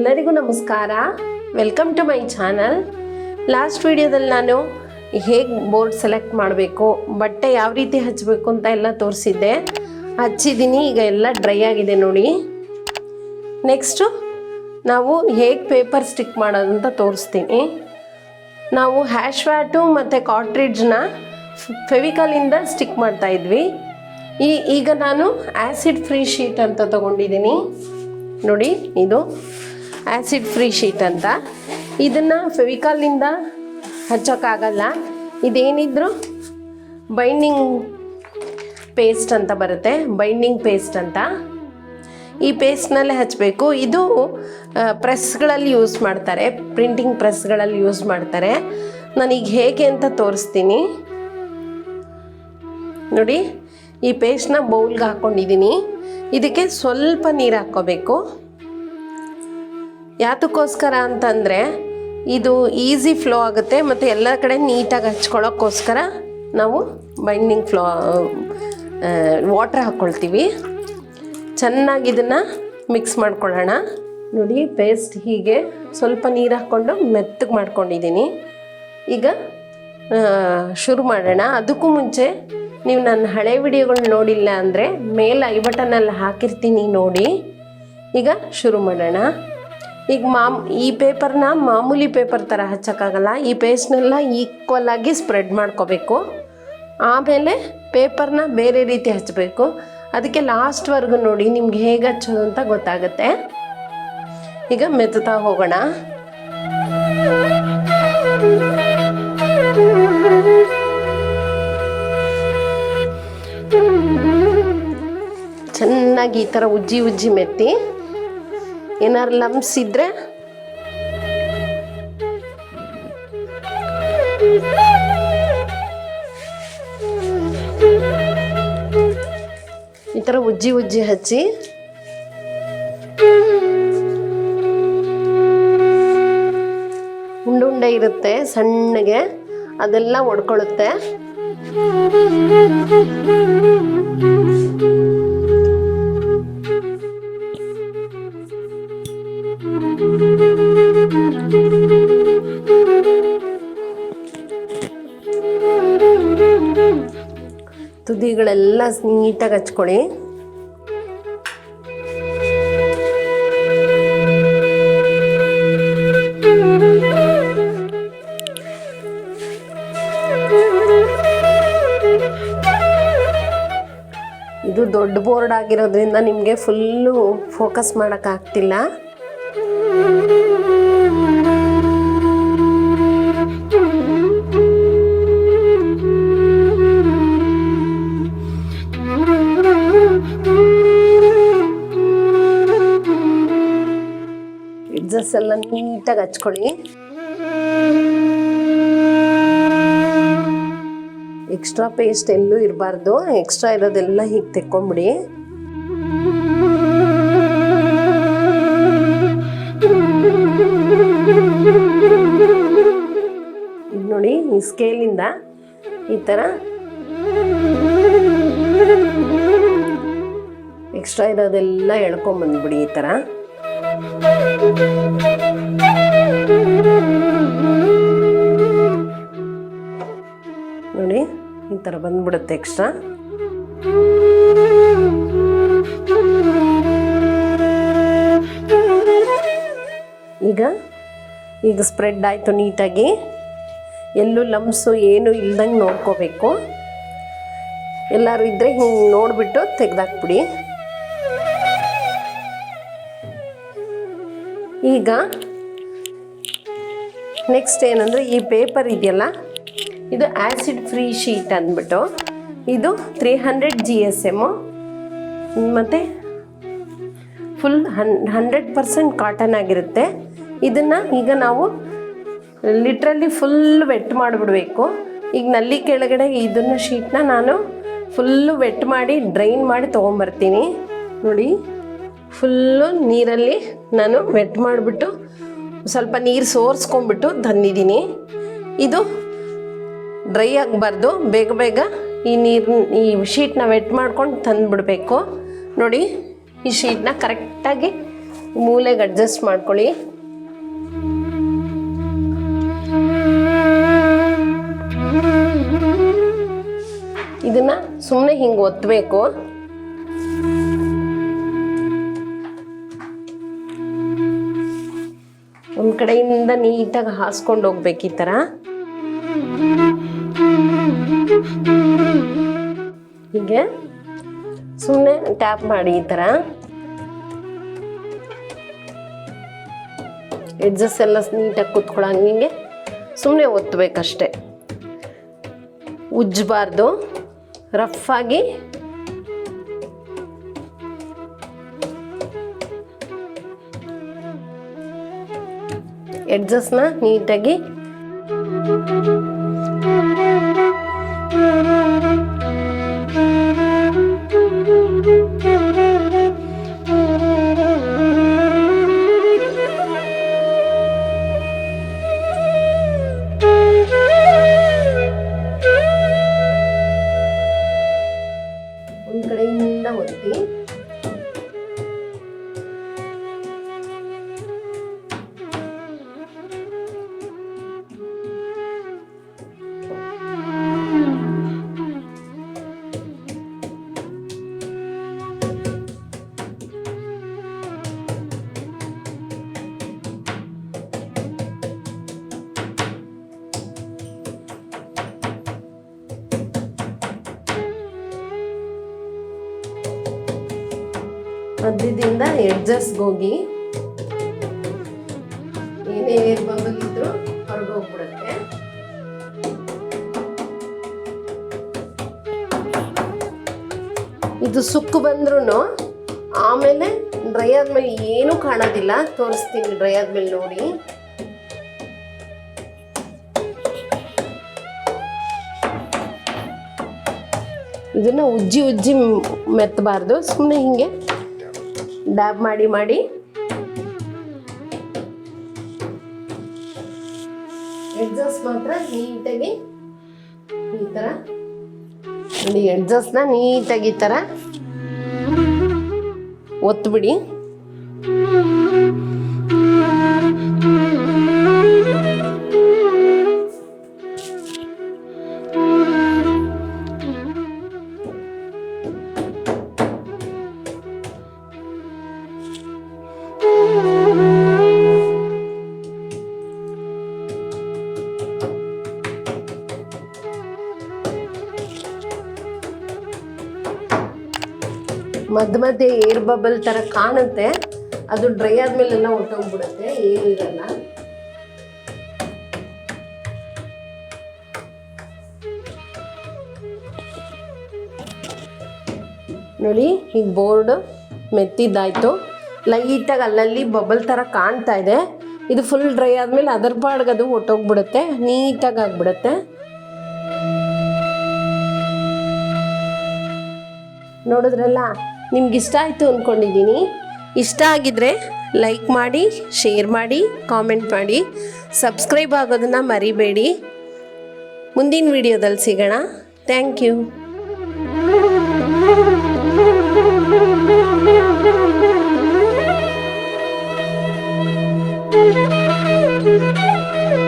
ಎಲ್ಲರಿಗೂ ನಮಸ್ಕಾರ. Welcome to my channel. Last ವಿಡಿಯೋದಲ್ಲಿ ನಾನು ಹೇಗೆ ಬೋರ್ಡ್ ಸೆಲೆಕ್ಟ್ ಮಾಡಬೇಕು, ಬಟ್ಟೆ ಯಾವ ರೀತಿ ಹಚ್ಚಬೇಕು ಅಂತ ಎಲ್ಲ ತೋರಿಸಿದ್ದೆ. ಹಚ್ಚಿದ್ದೀನಿ, ಈಗ ಎಲ್ಲ ಡ್ರೈ ಆಗಿದೆ ನೋಡಿ. ನೆಕ್ಸ್ಟು ನಾವು ಹೇಗೆ ಪೇಪರ್ ಸ್ಟಿಕ್ ಮಾಡೋದು ಅಂತ ತೋರಿಸ್ತೀನಿ. ನಾವು ಹ್ಯಾಶ್ ವ್ಯಾಟು ಮತ್ತು ಕಾರ್ಟ್ರಿಡ್ಜ್ನ ಫೆವಿಕಾಲಿಂದ ಸ್ಟಿಕ್ ಮಾಡ್ತಾಯಿದ್ವಿ. ಈಗ ನಾನು ಆ್ಯಸಿಡ್ ಫ್ರೀ ಶೀಟ್ ಅಂತ ತೊಗೊಂಡಿದ್ದೀನಿ ನೋಡಿ. ಇದು ಆ್ಯಸಿಡ್ ಫ್ರೀ ಶೀಟ್ ಅಂತ. ಇದನ್ನು ಫೆವಿಕಾಲ್ನಿಂದ ಹಚ್ಚೋಕ್ಕಾಗಲ್ಲ. ಇದೇನಿದ್ರು ಬೈಂಡಿಂಗ್ ಪೇಸ್ಟ್ ಅಂತ ಬರುತ್ತೆ, ಬೈಂಡಿಂಗ್ ಪೇಸ್ಟ್ ಅಂತ. ಈ ಪೇಸ್ಟ್ನಲ್ಲೇ ಹಚ್ಚಬೇಕು. ಇದು ಪ್ರೆಸ್ಗಳಲ್ಲಿ ಯೂಸ್ ಮಾಡ್ತಾರೆ, ಪ್ರಿಂಟಿಂಗ್ ಪ್ರೆಸ್ಗಳಲ್ಲಿ ಯೂಸ್ ಮಾಡ್ತಾರೆ. ನಾನೀಗ ಹೇಗೆ ಅಂತ ತೋರಿಸ್ತೀನಿ ನೋಡಿ. ಈ ಪೇಸ್ಟ್ನ ಬೌಲ್ಗೆ ಹಾಕ್ಕೊಂಡಿದ್ದೀನಿ. ಇದಕ್ಕೆ ಸ್ವಲ್ಪ ನೀರು ಹಾಕ್ಕೋಬೇಕು. ಯಾತಕ್ಕೋಸ್ಕರ ಅಂತಂದರೆ ಇದು ಈಸಿ ಫ್ಲೋ ಆಗುತ್ತೆ ಮತ್ತು ಎಲ್ಲ ಕಡೆ ನೀಟಾಗಿ ಹಚ್ಕೊಳ್ಳೋಕ್ಕೋಸ್ಕರ ನಾವು ಬೈಂಡಿಂಗ್ ವಾಟ್ರ್ ಹಾಕ್ಕೊಳ್ತೀವಿ. ಚೆನ್ನಾಗಿ ಇದನ್ನು ಮಿಕ್ಸ್ ಮಾಡ್ಕೊಳ್ಳೋಣ ನೋಡಿ. ಪೇಸ್ಟ್ ಹೀಗೆ ಸ್ವಲ್ಪ ನೀರು ಹಾಕ್ಕೊಂಡು ಮೆತ್ತಗೆ ಮಾಡ್ಕೊಂಡಿದ್ದೀನಿ. ಈಗ ಶುರು ಮಾಡೋಣ. ಅದಕ್ಕೂ ಮುಂಚೆ ನೀವು ನನ್ನ ಹಳೆ ವಿಡಿಯೋಗಳು ನೋಡಿಲ್ಲ ಅಂದರೆ ಮೇಲೆ ಐ ಬಟನಲ್ಲಿ ಹಾಕಿರ್ತೀನಿ ನೋಡಿ. ಈಗ ಶುರು ಮಾಡೋಣ. ಈಗ ಈ ಪೇಪರ್ನ ಮಾಮೂಲಿ ಪೇಪರ್ ಥರ ಹಚ್ಚೋಕ್ಕಾಗಲ್ಲ. ಈ ಪೇಸ್ಟ್ನೆಲ್ಲ ಈಕ್ವಲಾಗಿ ಸ್ಪ್ರೆಡ್ ಮಾಡ್ಕೋಬೇಕು. ಆಮೇಲೆ ಪೇಪರ್ನ ಬೇರೆ ರೀತಿ ಹಚ್ಚಬೇಕು. ಅದಕ್ಕೆ ಲಾಸ್ಟ್ವರೆಗೂ ನೋಡಿ, ನಿಮ್ಗೆ ಹೇಗೆ ಹಚ್ಚೋದು ಅಂತ ಗೊತ್ತಾಗುತ್ತೆ. ಈಗ ಮೆತ್ತುತ್ತಾ ಹೋಗೋಣ. ಚೆನ್ನಾಗಿ ಈ ಥರ ಉಜ್ಜಿ ಮೆತ್ತಿ. ಏನಾರು ಲಂಪ್ಸ್ ಇದ್ದರೆ ಈ ಥರ ಉಜ್ಜಿ ಹಚ್ಚಿ ಉಂಡೆ ಇರುತ್ತೆ ಸಣ್ಣಗೆ, ಅದೆಲ್ಲ ಒಡ್ಕೊಳ್ಳುತ್ತೆ. ತುದಿಗಳೆಲ್ಲ ನೀಟಾಗಿ ಹಚ್ಕೊಳ್ಳಿ. ಇದು ದೊಡ್ಡ ಬೋರ್ಡ್ ಆಗಿರೋದ್ರಿಂದ ನಿಮಗೆ ಫುಲ್ಲು ಫೋಕಸ್ ಮಾಡೋಕ್ಕಾಗ್ತಿಲ್ಲ. ಎಡ್ಜಸ್ ಎಲ್ಲ ನೀಟಾಗಿ ಹಚ್ಕೊಳ್ಳಿ. ಎಕ್ಸ್ಟ್ರಾ ಪೇಸ್ಟ್ ಎಲ್ಲೂ ಇರಬಾರ್ದು. ಎಕ್ಸ್ಟ್ರಾ ಇರೋದೆಲ್ಲ ಹೀಗೆ ತೆಕ್ಕೊಂಬಿಡಿ. ಈಗ ನೋಡಿ, ಈ ಸ್ಕೇಲಿಂದ ಈ ಥರ ಎಕ್ಸ್ಟ್ರಾ ಇರೋದೆಲ್ಲ ಎಳ್ಕೊಂಬಂದ್ಬಿಡಿ. ಈ ಥರ ನೋಡಿ, ಈ ಥರ ಬಂದ್ಬಿಡುತ್ತೆ ಎಕ್ಸ್ಟ್ರಾ. ಈಗ ಸ್ಪ್ರೆಡ್ ಆಯಿತು ನೀಟಾಗಿ. ಎಲ್ಲೂ ಲಂಪ್ಸು ಏನು ಇಲ್ದಂಗೆ ನೋಡ್ಕೋಬೇಕು. ಎಲ್ಲರೂ ಇದ್ದರೆ ಹಿಂಗೆ ನೋಡಿಬಿಟ್ಟು ತೆಗೆದಾಕ್ಬಿಡಿ. ಈಗ ನೆಕ್ಸ್ಟ್ ಏನಂದರೆ, ಈ ಪೇಪರ್ ಇದೆಯಲ್ಲ, ಇದು ಆ್ಯಸಿಡ್ ಫ್ರೀ ಶೀಟ್ ಅಂದ್ಬಿಟ್ಟು ಇದು 300 GSM ಮತ್ತು ಫುಲ್ 100% ಕಾಟನ್ ಆಗಿರುತ್ತೆ. ಇದನ್ನು ಈಗ ನಾವು ಲಿಟ್ರಲಿ ಫುಲ್ಲು ವೆಟ್ ಮಾಡಿಬಿಡ್ಬೇಕು. ಈಗ ನಲ್ಲಿ ಕೆಳಗಡೆ ಇದನ್ನು ಶೀಟ್ನ ನಾನು ಫುಲ್ಲು ವೆಟ್ ಮಾಡಿ ಡ್ರೈನ್ ಮಾಡಿ ತೊಗೊಂಬರ್ತೀನಿ ನೋಡಿ. ಫುಲ್ಲು ನೀರಲ್ಲಿ ನಾನು ವೆಟ್ ಮಾಡಿಬಿಟ್ಟು ಸ್ವಲ್ಪ ನೀರು ಸೋರಿಸ್ಕೊಂಡ್ಬಿಟ್ಟು ತಂದಿದ್ದೀನಿ. ಇದು ಡ್ರೈ ಆಗಬಾರ್ದು. ಬೇಗ ಈ ಶೀಟ್ನ ವೆಟ್ ಮಾಡ್ಕೊಂಡು ತಂದುಬಿಡಬೇಕು ನೋಡಿ. ಈ ಶೀಟ್ನ ಕರೆಕ್ಟಾಗಿ ಮೂಲೆಗೆ ಅಡ್ಜಸ್ಟ್ ಮಾಡ್ಕೊಳ್ಳಿ. ಇದನ್ನ ಸುಮ್ಮನೆ ಹಿಂಗೆ ಒತ್ತಬೇಕು. ಒಂದು ಕಡೆಯಿಂದ ನೀಟಾಗಿ ಹಾಸ್ಕೊಂಡು ಹೋಗ್ಬೇಕು ಈ ಥರ. ಹೀಗೆ ಸುಮ್ಮನೆ ಟ್ಯಾಪ್ ಮಾಡಿ ಈ ಥರ. ಎಡ್ಜಸ್ ಎಲ್ಲ ನೀಟಾಗಿ ಕೂತ್ಕೊಳ್ಳೋಂಗೆ ಹಿಂಗೆ ಸುಮ್ಮನೆ ಒತ್ತಬೇಕಷ್ಟೆ. ಉಜ್ಜಬಾರ್ದು, ರಫ್ ಆಗಿ ಎಡ್ಜಸ್ನ ನೀಟಾಗಿ ಒಂದು ಕಡೆಯಿಂದ ಒತ್ತಿ. ಮಧ್ಯದಿಂದ ಎಡ್ಜಸ್ಗೆ ಹೋಗಿ ಏನೇ ಏರ್ ಬಬಲ್ ಇದ್ರು ಹೊರಗೆ ಹೋಗ್ಬಿಡುತ್ತೆ. ಇದು ಸುಕ್ಕು ಬಂದ್ರೂ ಆಮೇಲೆ ಡ್ರೈ ಆದ್ಮೇಲೆ ಏನೂ ಕಾಣೋದಿಲ್ಲ. ತೋರಿಸ್ತೀನಿ ಡ್ರೈ ಆದ್ಮೇಲೆ ನೋಡಿ. ಇದನ್ನ ಉಜ್ಜಿ ಉಜ್ಜಿ ಮೆತ್ತಬಾರ್ದು, ಸುಮ್ಮನೆ ಹಿಂಗೆ ಡ್ಯಾಬ್ ಮಾಡಿ ಮಾಡಿ ಎಡ್ಜಸ್ಟ್ ಮಾತ್ರ ನೀಟಾಗಿ ಈ ಥರ ನೋಡಿ. ಎಡ್ಜಸ್ಟ್ನ ನೀಟಾಗಿ ಈ ಥರ ಒತ್ಬಿಡಿ. ಮಧ್ಯ ಮಧ್ಯೆ ಏರ್ ಬಬಲ್ ಥರ ಕಾಣುತ್ತೆ, ಅದು ಡ್ರೈ ಆದ್ಮೇಲೆಲ್ಲ ಹೊಟ್ಟೋಗ್ಬಿಡುತ್ತೆ, ಏನಿರಲ್ಲ. ನೋಡಿ ಈಗ ಬೋರ್ಡ್ ಮೆತ್ತಿದ್ದಾಯ್ತು. ಲೈಟಾಗಿ ಅಲ್ಲಲ್ಲಿ ಬಬಲ್ ಥರ ಕಾಣ್ತಾ ಇದೆ. ಇದು ಫುಲ್ ಡ್ರೈ ಆದಮೇಲೆ ಅದರ ಪಾಡ್ಗೆ ಅದು ಹೊಟ್ಟೋಗ್ಬಿಡುತ್ತೆ, ನೀಟಾಗಿ ಆಗಿಬಿಡುತ್ತೆ. ನೋಡಿದ್ರಲ್ಲ, ನಿಮ್ಗೆ ಇಷ್ಟ ಆಯಿತು ಅಂದ್ಕೊಂಡಿದ್ದೀನಿ. ಇಷ್ಟ ಆಗಿದ್ರೆ ಲೈಕ್ ಮಾಡಿ, ಶೇರ್ ಮಾಡಿ, ಕಾಮೆಂಟ್ ಮಾಡಿ, ಸಬ್ಸ್ಕ್ರೈಬ್ ಆಗೋದನ್ನು ಮರಿಬೇಡಿ. ಮುಂದಿನ ವಿಡಿಯೋದಲ್ಲಿ ಸಿಗೋಣ. Thank you.